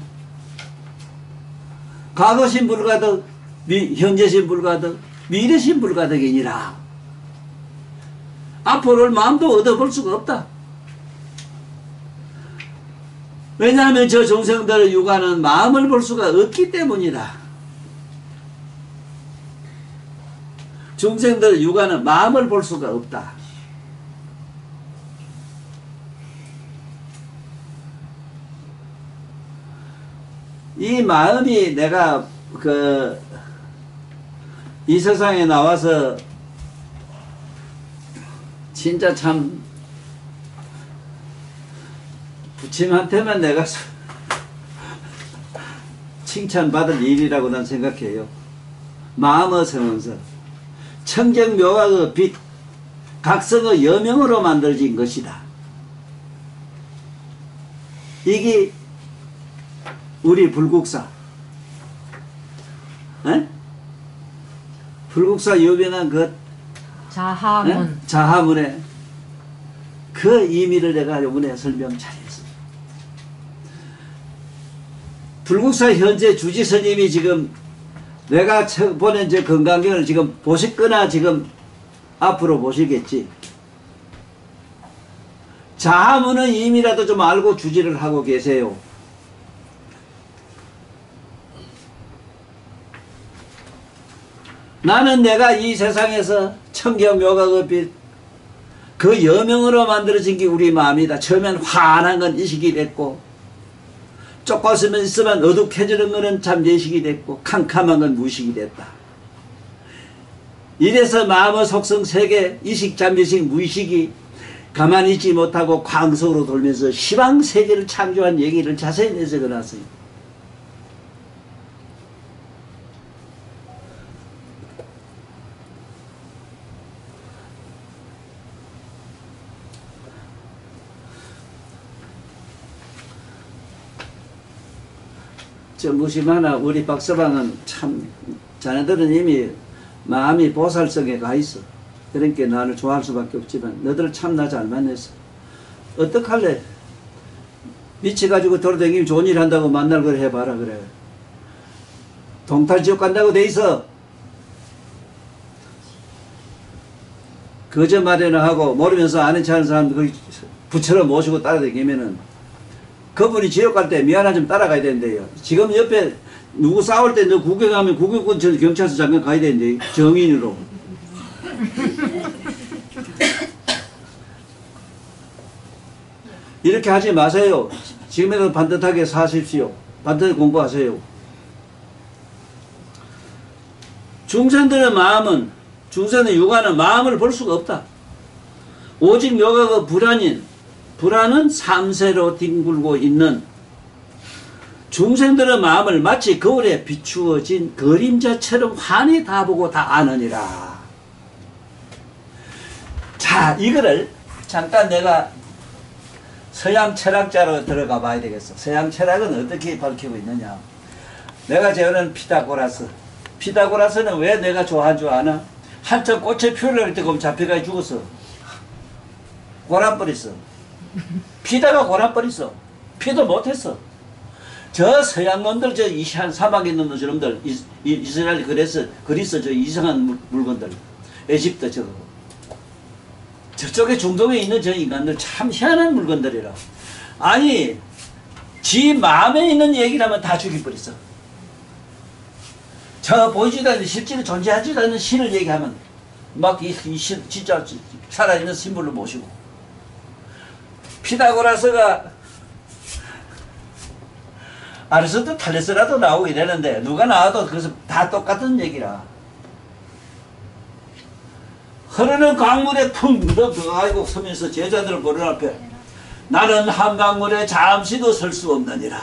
S1: 과거신 불가득, 현재신 불가득, 미래신 불가득이니라. 앞으로를 마음도 얻어볼 수가 없다. 왜냐하면 저 중생들의 육안은 마음을 볼 수가 없기 때문이다. 중생들의 육안은 마음을 볼 수가 없다. 이 마음이 내가 이 세상에 나와서 진짜 참 부침한테만 내가 칭찬받을 일이라고 난 생각해요. 마음의 성원서 청정묘가 그 빛 각성의 여명으로 만들어진 것이다. 이게 우리 불국사 에? 불국사 유명한 그
S2: 자하문
S1: 에? 자하문의 그 의미를 내가 이번에 설명 잘했어. 불국사 현재 주지 스님이 지금 내가 보낸 저 건강경을 지금 보셨거나 지금 앞으로 보시겠지. 자하문의 의미라도 좀 알고 주지를 하고 계세요. 나는 내가 이 세상에서 청경묘가 그 빛, 그 여명으로 만들어진 게 우리 마음이다. 처음엔 환한 건 의식이 됐고, 쪼꼬스면 있으면 어둑해지는 거는 잠재의식이 됐고, 캄캄한 건 무의식이 됐다. 이래서 마음의 속성 세계, 의식, 잠재의식, 무의식이 가만히 있지 못하고 광속으로 돌면서 시방세계를 창조한 얘기를 자세히 내서 그놨어요. 저 무심하나 우리 박서방은 참 자네들은 이미 마음이 보살성에 가 있어. 그러니까 나를 좋아할 수밖에 없지만 너들 참 나 잘 만났어. 어떡할래? 미쳐가지고 돌아다니면 좋은 일 한다고 만날 걸 해봐라 그래. 동탈지옥 간다고 돼 있어. 거짓말이나 하고 모르면서 아는 체 하는 사람들 거기 부처럼 모시고 따라다니면은 그분이 지옥 갈 때 미안하지만 따라가야 된대요. 지금 옆에 누구 싸울 때 너 구경하면 구경권 경찰서 잠깐 가야 되는데 정인으로. 이렇게 하지 마세요. 지금이라도 반듯하게 사십시오. 반듯하게 공부하세요. 중생들의 마음은, 중생의 육안은 마음을 볼 수가 없다. 오직 묘가 그 불안은 삼세로 뒹굴고 있는 중생들의 마음을 마치 거울에 비추어진 그림자처럼 환히 다 보고 다 아느니라. 자, 이거를 잠깐 내가 서양 철학자로 들어가 봐야 되겠어. 서양 철학은 어떻게 밝히고 있느냐. 내가 제어는 피타고라스. 피타고라스는 왜 내가 좋아한 줄 아나? 한참 꽃에 피우려고 할 때 그럼 잡혀가 죽었어. 고란버렸어. 피다가 고란버렸어. 피도 못했어. 저 서양놈들, 저 이시한 사막에 있는 저놈들, 이스라엘 그리스 저 이상한 물건들, 에집트 저거. 저쪽에 중동에 있는 저 인간들 참 희한한 물건들이라. 아니, 지 마음에 있는 얘기라면 다 죽여버렸어. 저 보이지도 않는 실제로 존재하지도 않는 신을 얘기하면 막 이 신, 진짜 살아있는 신물로 모시고. 피타고라스가 아리스토 탈레스라도 나오고 이랬는데 누가 나와도 그것은 다 똑같은 얘기라. 흐르는 강물에 푹 들어가지고 서면서 제자들을 보는 앞에 나는 한강물에 잠시도 설 수 없느니라.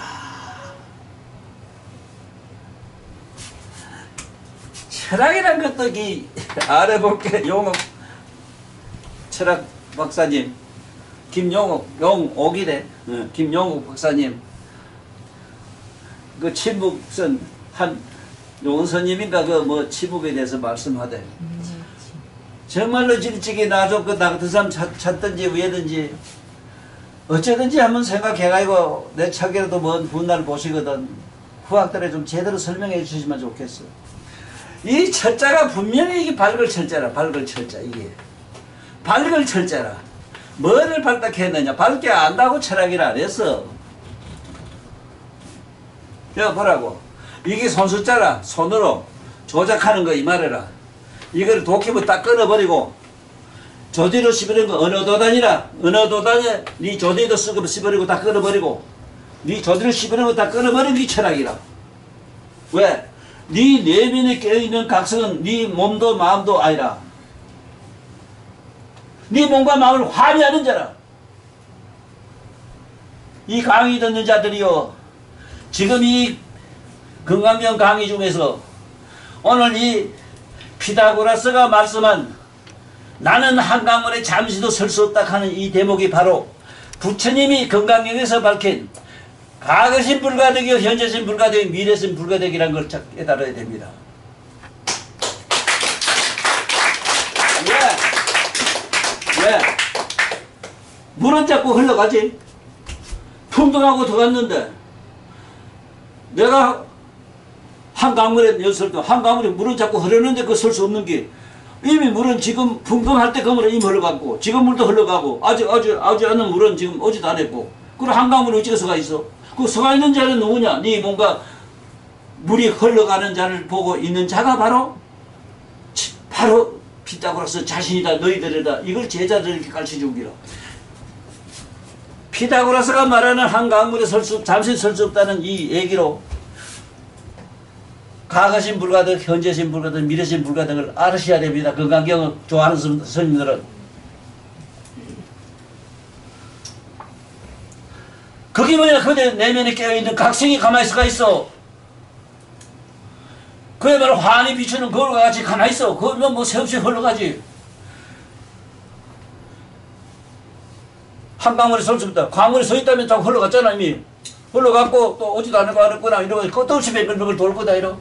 S1: 철학이란 것도 이 아래 볼게 용옥 철학 박사님 용옥이래. 김용옥 박사님 그 침묵선 한 용선님인가 그 뭐 침묵에 대해서 말씀하대. 정말로 일찍이 나좀 그 나 같은 사람 찾든지 왜든지 어쩌든지 한번 생각해가지고 내 책이라도 먼 분날 보시거든 후학들에 좀 제대로 설명해 주시면 좋겠어. 이 철자가 분명히 이게 밝을 철자라. 밝을 철자 이게 밝을 철자라. 뭐를 밝다게 했느냐. 밝게 안다고 철학이라 안 했어. 야 보라고. 이게 손숫자라. 손으로 조작하는 거 이 말이라. 이걸 도끼부 딱 끊어버리고 조디로 씹어버린 거 어느 도단이라. 어느 도단에 네 조디도 쓰고 씹어버리고 다 끊어버리고 네 조디로 씹어버린 거 다 끊어버린 게 철학이라. 왜? 네 내면에 깨어있는 각성은 네 몸도 마음도 아니라 네 몸과 마음을 환희하는 자라. 이 강의 듣는 자들이요, 지금 이 건강경 강의 중에서 오늘 이 피타고라스가 말씀한 나는 한강물에 잠시도 설 수 없다 하는 이 대목이 바로 부처님이 건강경에서 밝힌 과거신 불가득이요 현재신 불가득이 미래신 불가득이라는 걸 깨달아야 됩니다. 왜? 물은 자꾸 흘러가지. 풍덩하고 들어갔는데 내가 한강물에 였을 때 한강물에 물은 자꾸 흐르는데 그 설 수 없는 게 이미 물은 지금 풍덩할 때 그 물은 이미 흘러갔고 지금 물도 흘러가고 아직 않은 물은 지금 오지도 않았고 그럼 한강물이 어찌가 서가 있어? 그 서가 있는 자는 누구냐? 네 뭔가 물이 흘러가는 자를 보고 있는 자가 바로 피타고라스 자신이다. 너희들이다. 이걸 제자들에게 가르쳐준 기라. 피타고라스가 말하는 한강물에 잠시 설 수 없다는 이 얘기로 과거신 불가득, 현재신 불가득, 미래신 불가득을 알으셔야 됩니다. 건강경을 좋아하는 스님들은. 그게 뭐냐? 그 내면에 깨어있는 각성이 가만히 있을까 있어. 그야말로 환히 비추는 거울과 같이 가만히 있어. 그러면 뭐 새없이 흘러가지. 한강물에 설 수 없다. 강물에 서 있다면 다 흘러갔잖아 이미. 흘러갔고 또 오지도 않고 않았구나 이러고 끝도 없이 뱅글뱅글 돌 거다 이러.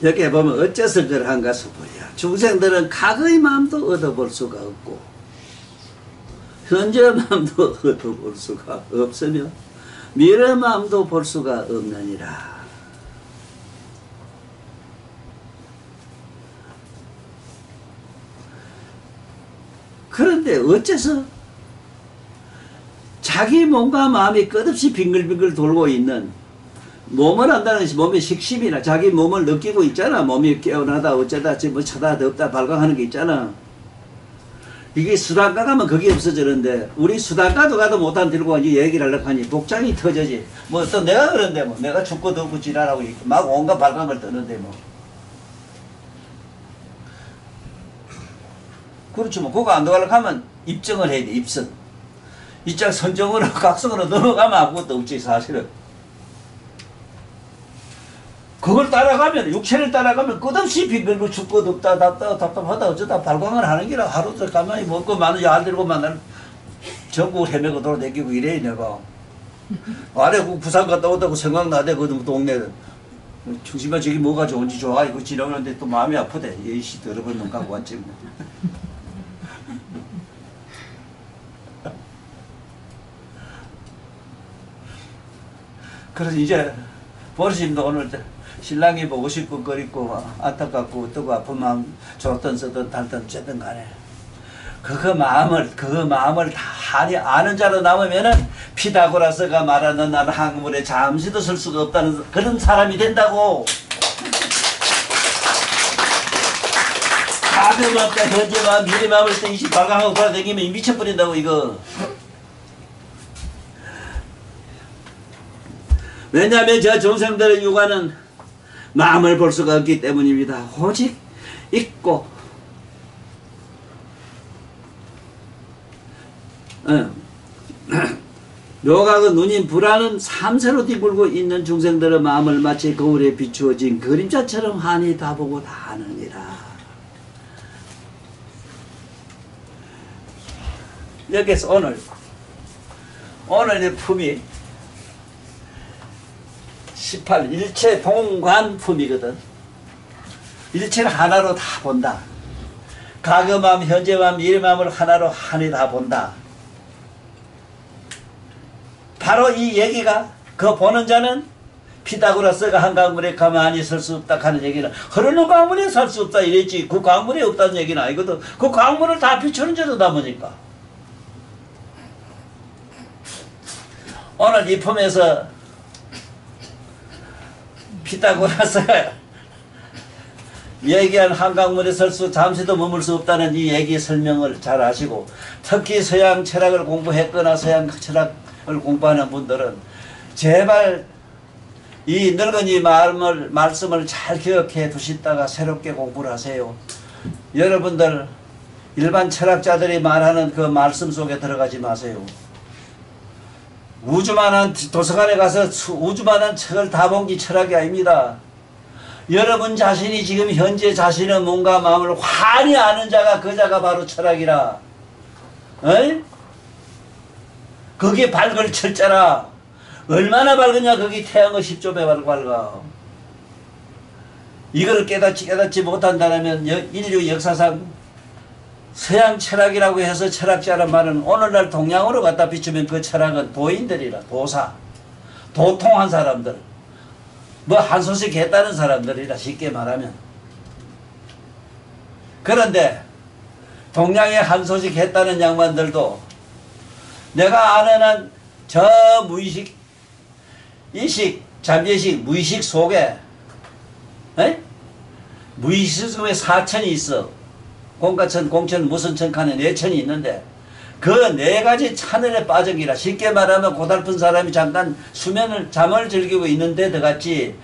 S1: 여기에 보면 어째서 그러한가 싶어요. 중생들은 과거의 마음도 얻어볼 수가 없고 현재의 마음도 얻어볼 수가 없으며 미래의 마음도 볼 수가 없느니라. 그런데 어째서 자기 몸과 마음이 끝없이 빙글빙글 돌고 있는 몸을 안다는 것이 몸의 식심이나 자기 몸을 느끼고 있잖아. 몸이 깨어나다 어쩌다 뭐 차다 덥다 발광하는 게 있잖아. 이게 수단가 가면 그게 없어지는데 우리 수단가도 가도 못한 들고 이제 얘기를 하려고 하니 복장이 터져지. 뭐 또 내가 그런데 뭐 내가 죽고도 없고 지랄하고 막 온갖 발광을 뜨는데 뭐. 그렇죠. 뭐 그거 안 들어가려고 하면 입증을 해야 돼. 입선. 이짝 선정으로 각성으로 넘어가면 아무것도 없지 사실은. 그걸 따라가면 육체를 따라가면 끝없이 빙글고 죽고도 없다 답답하다 어쩌다 발광을 하는 게라 하루도 가만히 먹고 많은 알 들고 만날 전국을 헤매고 돌아다니고 이래 내가. 아래 그 부산 갔다 오다고 생각나대 그 동네는. 중심만 저기 뭐가 좋은지 좋아 이거 지나가는데 또 마음이 아프대. 예씨 더러운 놈 갖고 왔지 뭐. 그래서 이제 보르심도 오늘 신랑이 보고 싶고 그립고 안타깝고 어떠고 아픈 마음 좋든 쓰든 달든 어쨌든 간에 그 마음을 다 아는 자로 남으면은 피타고라스가 말하는 나는 한물에 잠시도 설 수가 없다는 그런 사람이 된다고. 가벼움 때 현재만 미래마음을 때 이시 발광하고 돌아다니면 미쳐버린다고 이거. 왜냐하면 저 중생들의 육안은 마음을 볼 수가 없기 때문입니다. 오직 있고 묘각은 눈인 불안은 삼세로 뒤불고 있는 중생들의 마음을 마치 거울에 비추어진 그림자처럼 환히 다 보고 다 아느니라. 여기서 오늘의 품이 18 일체 동관품이거든. 일체를 하나로 다 본다. 과거마음, 현재마음, 미래마음을 하나로 한이 다 본다. 바로 이 얘기가 그 보는 자는 피타고라스가 한 강물에 가만히 설 수 없다 하는 얘기는 흐르는 강물에 살 수 없다 이랬지. 그 강물에 없다는 얘기는 아니거든. 그 강물을 다 비추는 자로다 보니까. 오늘 이 품에서 피타고라스가 얘기한 한강물에 설 수 잠시도 머물 수 없다는 이 얘기 설명을 잘 아시고 특히 서양 철학을 공부했거나 서양 철학을 공부하는 분들은 제발 이 늙은이 말씀을 잘 기억해 두시다가 새롭게 공부를 하세요. 여러분들 일반 철학자들이 말하는 그 말씀 속에 들어가지 마세요. 우주만한 도서관에 가서 우주만한 책을 다 본 게 철학이 아닙니다. 여러분 자신이 지금 현재 자신의 몸과 마음을 환히 아는 자가 그 자가 바로 철학이라. 어이? 그게 밝을 철자라. 얼마나 밝으냐 거기 태양의 10조 배 밝아. 이걸 깨닫지 못한다면 인류 역사상 서양 철학이라고 해서 철학자란 말은 오늘날 동양으로 갖다 비추면 그 철학은 도인들이라. 도사 도통한 사람들 뭐 한 소식 했다는 사람들이라 쉽게 말하면. 그런데 동양에 한 소식 했다는 양반들도 내가 아는 한 저 무의식 이식 잠재식 무의식 속에 무의식 속에 사천이 있어. 공가천 공천 무선천 칸에 내천이 있는데 그 네 가지 차늘에 빠진 기라. 쉽게 말하면 고달픈 사람이 잠깐 잠을 즐기고 있는 데도 같이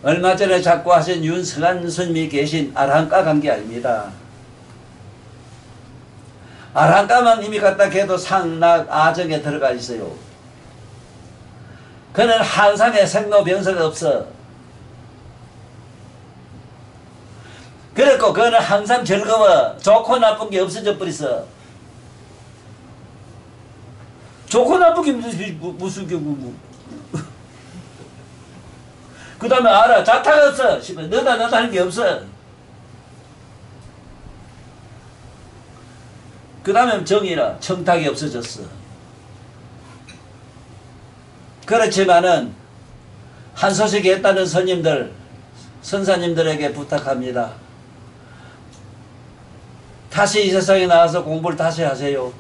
S1: 얼마 전에 자꾸 하신 윤승한 스님이 계신 아랑가 간 게 아닙니다. 아랑가만 이미 갖다 해도 상락 아정에 들어가 있어요. 그는 한상에 생로병사가 없어. 그랬고 그는 항상 즐거워. 좋고 나쁜 게 없어져 버렸어. 좋고 나쁜 게 무슨 경우 그 다음에 알아. 자타가 없어. 너다 하는 게 없어. 그 다음에 정이라. 청탁이 없어졌어. 그렇지만은 한 소식 했다는 스님들 선사님들에게 부탁합니다. 다시 이 세상에 나와서 공부를 다시 하세요.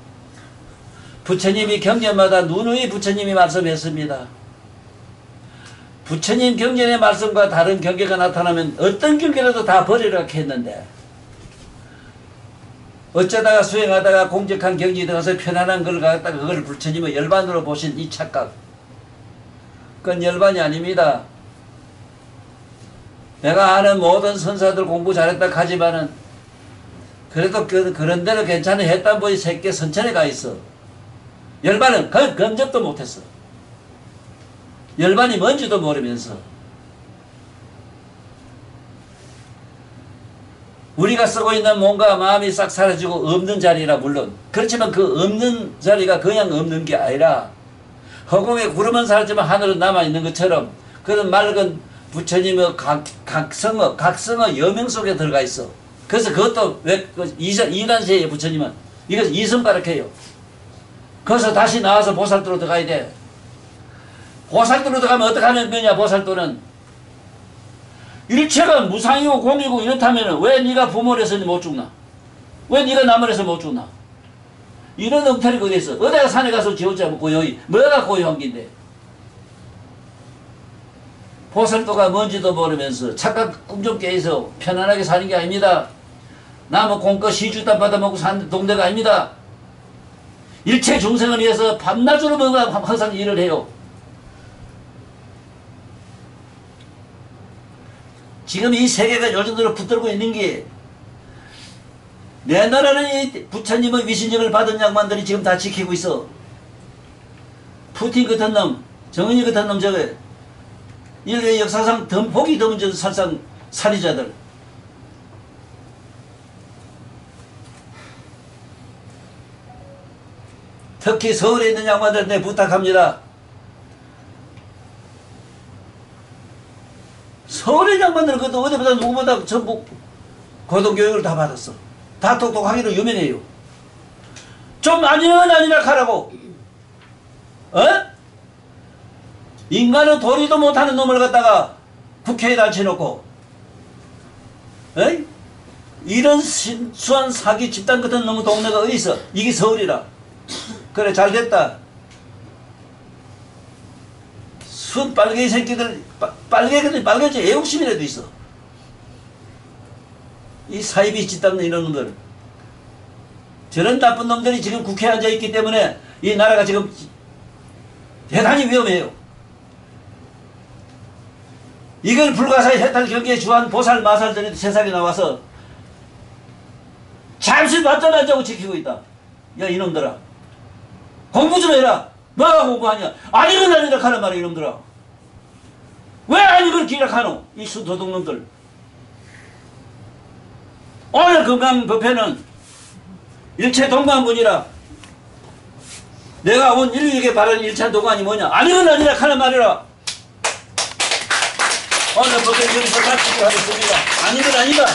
S1: 부처님이 경전마다 누누이 부처님이 말씀했습니다. 부처님 경전의 말씀과 다른 경계가 나타나면 어떤 경계라도 다 버리라고 했는데 어쩌다가 수행하다가 공적한 경지에 들어가서 편안한 걸 갖다가 그걸 부처님의 열반으로 보신 이 착각, 그건 열반이 아닙니다. 내가 아는 모든 선사들 공부 잘했다 하지만은 그래도 그런 대로 괜찮아 했단 분이 새끼 선천에 가 있어. 열반은 근접도 못했어. 열반이 뭔지도 모르면서 우리가 쓰고 있는 몸과 마음이 싹 사라지고 없는 자리라 물론 그렇지만 그 없는 자리가 그냥 없는 게 아니라 허공에 구름은 사라지만 하늘은 남아있는 것처럼 그런 맑은 부처님의 각성의 여명 속에 들어가 있어. 그래서 그것도 왜 이단세의 부처님은 이것을 이승가락해요. 거기서 다시 나와서 보살도로 들어가야 돼. 보살도로 들어가면 어떻게 하는 거냐. 보살도는 일체가 무상이고 공이고 이렇다면 왜 네가 부모를 해서 못 죽나? 왜 네가 남을 해서 못 죽나? 이런 엉터리가 어디 있어? 어디가 산에 가서 지어자 고요히 뭐가 고요한 긴데? 보살도가 뭔지도 모르면서 착각 꿈좀 깨서 편안하게 사는 게 아닙니다. 나무 공껏 시주땀 받아먹고 사는 동네가 아닙니다. 일체 중생을 위해서 밤낮으로 뭔가 항상 일을 해요. 지금 이 세계가 요즘대로 붙들고 있는 게 내 나라는 이 부처님의 위신력을 받은 양반들이 지금 다 지키고 있어. 푸틴 같은 놈, 정은이 같은 놈 저거 인류의 역사상 보기 드문 저 살상 살인자들. 특히 서울에 있는 양반들한테 부탁합니다. 서울의 양반들은 그것도 어디보다 누구보다 전부 고등교육을 다 받았어. 다 똑똑하기로 유명해요. 좀 아니면 아니라 하라고. 어? 인간은 도리도 못하는 놈을 갖다가 국회에 앉혀놓고 에이? 이런 순수한 사기 집단 같은 놈의 동네가 어디 있어? 이게 서울이라. 그래 잘됐다. 순 빨갱이 새끼들 빨개지 애국심이라도 있어. 이 사이비 짓담는 이런 놈들, 저런 나쁜 놈들이 지금 국회에 앉아있기 때문에 이 나라가 지금 대단히 위험해요. 이걸 불가사의 해탈 경계에 주한 보살 마살들이 세상에 나와서 잠시 낮잠 안 자고 지키고 있다. 야 이놈들아, 공부 좀 해라. 뭐가 공부하냐? 아니면 아니라 하는 말이야 이놈들아. 왜 아니면 기락하노? 이 순도둑놈들. 오늘 건강법회는 일체 동관문이라 내가 온 인류에게 바라는 일체 동관이 뭐냐? 아니면 아니라 하는 말이라. 오늘 법회 여기서 마치기로 하겠습니다. 아니면 아니다.